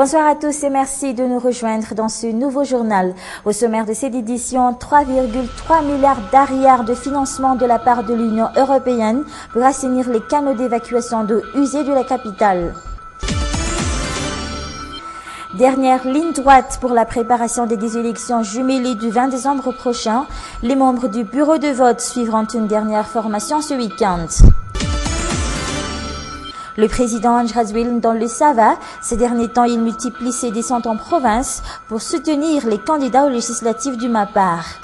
Bonsoir à tous et merci de nous rejoindre dans ce nouveau journal. Au sommaire de cette édition, 3,3 milliards d'arrières de financement de la part de l'Union européenne pour assainir les canaux d'évacuation d'eau usée de la capitale. Dernière ligne droite pour la préparation des élections jumelées du 20 décembre prochain. Les membres du bureau de vote suivront une dernière formation ce week-end. Le président Ange Razouel dans le Sava, ces derniers temps, il multiplie ses descentes en province pour soutenir les candidats aux législatives du Mapar.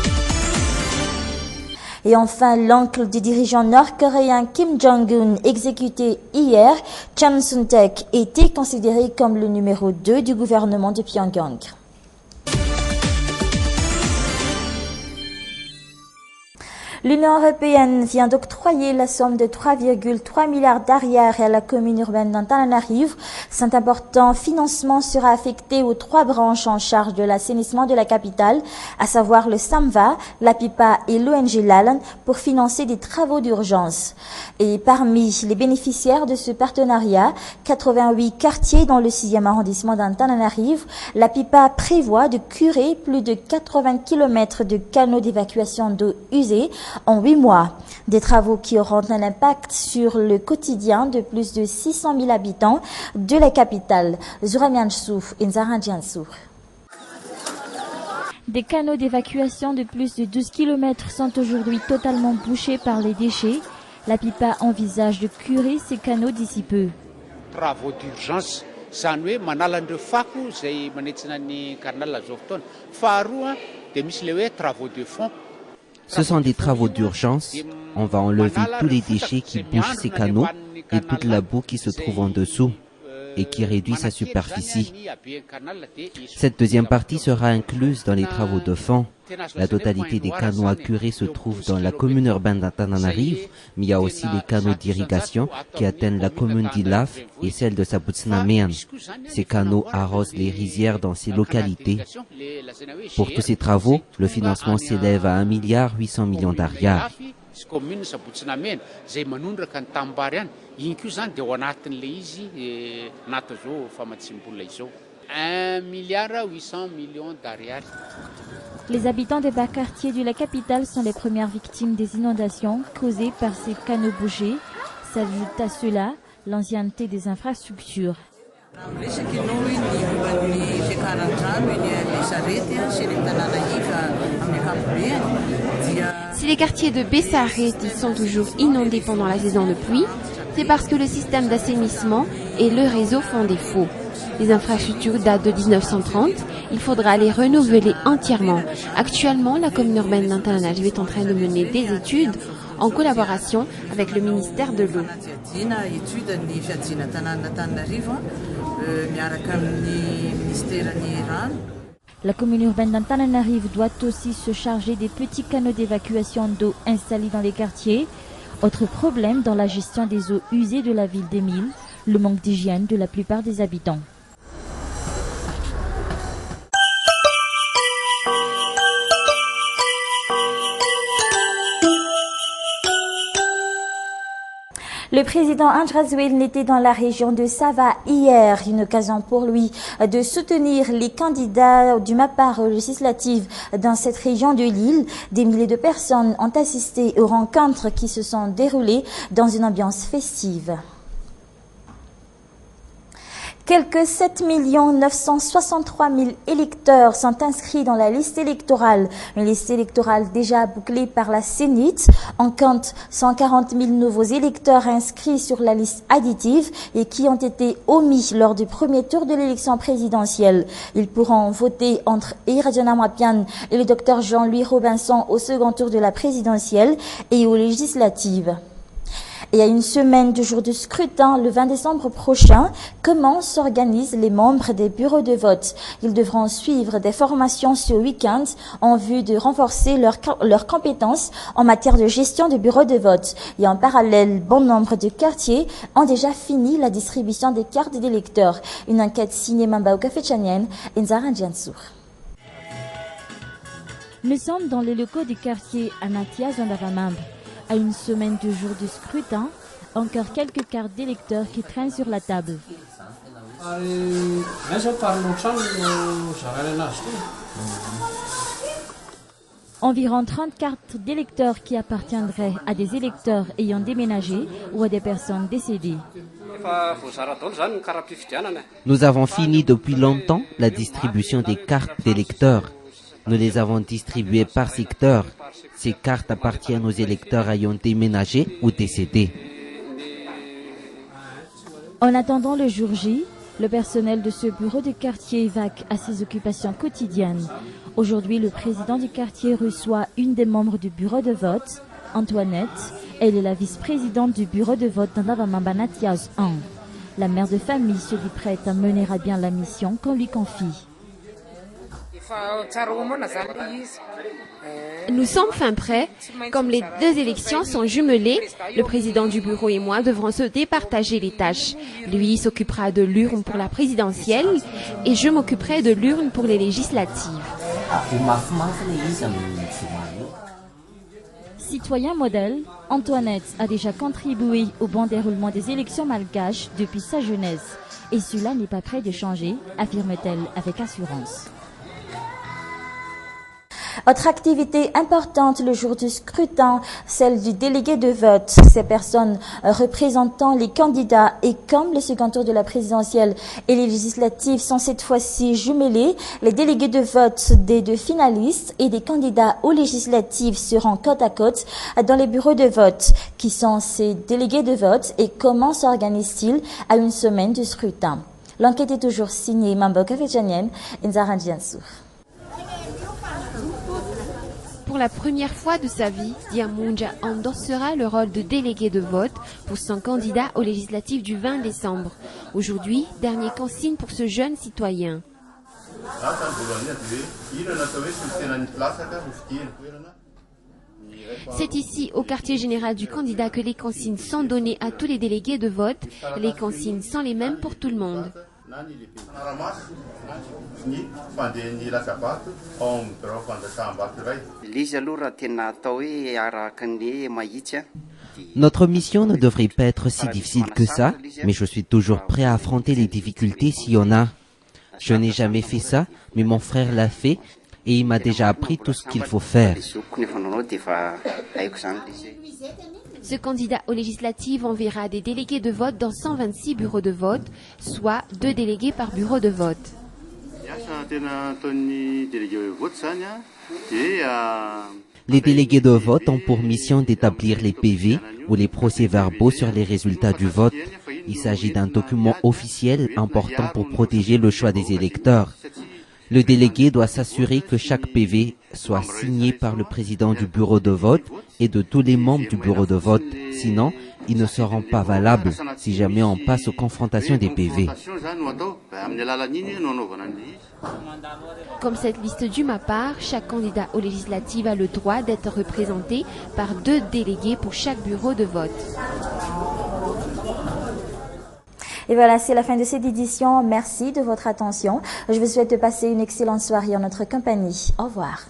Et enfin, l'oncle du dirigeant nord-coréen Kim Jong-un, exécuté hier, Chan Sun-tek, était considéré comme le numéro 2 du gouvernement de Pyongyang. L'Union européenne vient d'octroyer la somme de 3,3 milliards d'arrières à la commune urbaine d'Antananarivo. Cet important financement sera affecté aux 3 branches en charge de l'assainissement de la capitale, à savoir le SAMVA, la PIPA et l'ONG LALAN, pour financer des travaux d'urgence. Et parmi les bénéficiaires de ce partenariat, 88 quartiers dans le 6e arrondissement d'Antananarivo, la PIPA prévoit de curer plus de 80 km de canaux d'évacuation d'eau usée en 8 mois. Des travaux qui auront un impact sur le quotidien de plus de 600 000 habitants de la capitale. Zuramian Souf et Nzarandian Souf. Des canaux d'évacuation de plus de 12 km sont aujourd'hui totalement bouchés par les déchets. La PIPA envisage de curer ces canaux d'ici peu. Travaux d'urgence, zany hoe manala an'ireo fako izay manetsina ny canal zao fotoana. Faharoa dia misy le hoe travaux de fond. Ce sont des travaux d'urgence. On va enlever tous les déchets qui bouchent ces canaux et toute la boue qui se trouve en dessous et qui réduit sa superficie. Cette deuxième partie sera incluse dans les travaux de fond. La totalité des canaux à curer se trouve dans la commune urbaine d'Antananarivo, mais il y a aussi les canaux d'irrigation qui atteignent la commune d'Ilaf et celle de Sabutsinamean. Ces canaux arrosent les rizières dans ces localités. Pour tous ces travaux, le financement s'élève à 1,8 milliard d'arières. Commune Sabutsinamean zay manondraka ny tambary any igny koa zany dia ao anatin'le izy nato zao famatsimbola izao 1,8 milliard d'ariary. Les habitants des bas quartiers de la capitale sont les premières victimes des inondations causées par ces canaux bouchés. S'ajoute à cela l'ancienneté des infrastructures. Si les quartiers de Bessaret sont toujours inondés pendant la saison de pluie, c'est parce que le système d'assainissement et le réseau font défaut. Les infrastructures datent de 1930, il faudra les renouveler entièrement. Actuellement, la commune urbaine d'Antananarivo est en train de mener des études en collaboration avec le ministère de l'eau. La commune urbaine d'Antananarivo doit aussi se charger des petits canaux d'évacuation d'eau installés dans les quartiers. Autre problème dans la gestion des eaux usées de la ville d'Emile, le manque d'hygiène de la plupart des habitants. Le président Ange Razouel n'était dans la région de Sava hier, une occasion pour lui de soutenir les candidats du Mapar aux législatives dans cette région de l'île. Des milliers de personnes ont assisté aux rencontres qui se sont déroulées dans une ambiance festive. Quelques 7 963 000 électeurs sont inscrits dans la liste électorale. Une liste électorale déjà bouclée par la Sénite. On compte 140 000 nouveaux électeurs inscrits sur la liste additive et qui ont été omis lors du premier tour de l'élection présidentielle. Ils pourront voter entre Iradjana Mwapian et le docteur Jean-Louis Robinson au second tour de la présidentielle et aux législatives. Et à une semaine du jour de scrutin, le 20 décembre prochain, comment s'organisent les membres des bureaux de vote? Ils devront suivre des formations ce week-end en vue de renforcer leurs compétences en matière de gestion de bureaux de vote. Et en parallèle, bon nombre de quartiers ont déjà fini la distribution des cartes d'électeurs. Une enquête signée Mamba Kafechanienne et Nzarandian Souf. Nous sommes dans les locaux du quartier Anatia Zondavamambe. À une semaine du jour du scrutin, encore quelques cartes d'électeurs qui traînent sur la table. Environ 30 cartes d'électeurs qui appartiendraient à des électeurs ayant déménagé ou à des personnes décédées. Nous avons fini depuis longtemps la distribution des cartes d'électeurs. Nous les avons distribuées par secteur. Ces cartes appartiennent aux électeurs ayant déménagé ou décédé. En attendant le jour J, le personnel de ce bureau de quartier vaque à ses occupations quotidiennes. Aujourd'hui, le président du quartier reçoit une des membres du bureau de vote, Antoinette. Elle est la vice-présidente du bureau de vote d'Andavamambanatiaz 1. La mère de famille se dit prête à mener à bien la mission qu'on lui confie. Nous sommes fin prêts. Comme les deux élections sont jumelées, le président du bureau et moi devrons se départager les tâches. Lui s'occupera de l'urne pour la présidentielle et je m'occuperai de l'urne pour les législatives. Citoyen modèle, Antoinette a déjà contribué au bon déroulement des élections malgaches depuis sa jeunesse. Et cela n'est pas prêt de changer, affirme-t-elle avec assurance. Autre activité importante le jour du scrutin, celle du délégué de vote. Ces personnes représentant les candidats et comme le second tour de la présidentielle et les législatives sont cette fois-ci jumelés, les délégués de vote des deux finalistes et des candidats aux législatives seront côte à côte dans les bureaux de vote. Qui sont ces délégués de vote et comment s'organisent-ils à une semaine du scrutin? L'enquête est toujours signée Mamboka Vedjanien et Nzara Djansour. Pour la première fois de sa vie, Diamunja endossera le rôle de délégué de vote pour son candidat aux législatives du 20 décembre. Aujourd'hui, dernier consigne pour ce jeune citoyen. C'est ici, au quartier général du candidat, que les consignes sont données à tous les délégués de vote. Les consignes sont les mêmes pour tout le monde. Notre mission ne devrait pas être si difficile que ça, mais je suis toujours prêt à affronter les difficultés s'il y en a. Je n'ai jamais fait ça, mais mon frère l'a fait et il m'a déjà appris tout ce qu'il faut faire. Ce candidat aux législatives enverra des délégués de vote dans 126 bureaux de vote, soit 2 délégués par bureau de vote. Les délégués de vote ont pour mission d'établir les PV ou les procès-verbaux sur les résultats du vote. Il s'agit d'un document officiel important pour protéger le choix des électeurs. Le délégué doit s'assurer que chaque PV soit signé par le président du bureau de vote et de tous les membres du bureau de vote. Sinon, ils ne seront pas valables si jamais on passe aux confrontations des PV. Comme cette liste du MAPAR, chaque candidat aux législatives a le droit d'être représenté par 2 délégués pour chaque bureau de vote. Et voilà, c'est la fin de cette édition. Merci de votre attention. Je vous souhaite de passer une excellente soirée en notre compagnie. Au revoir.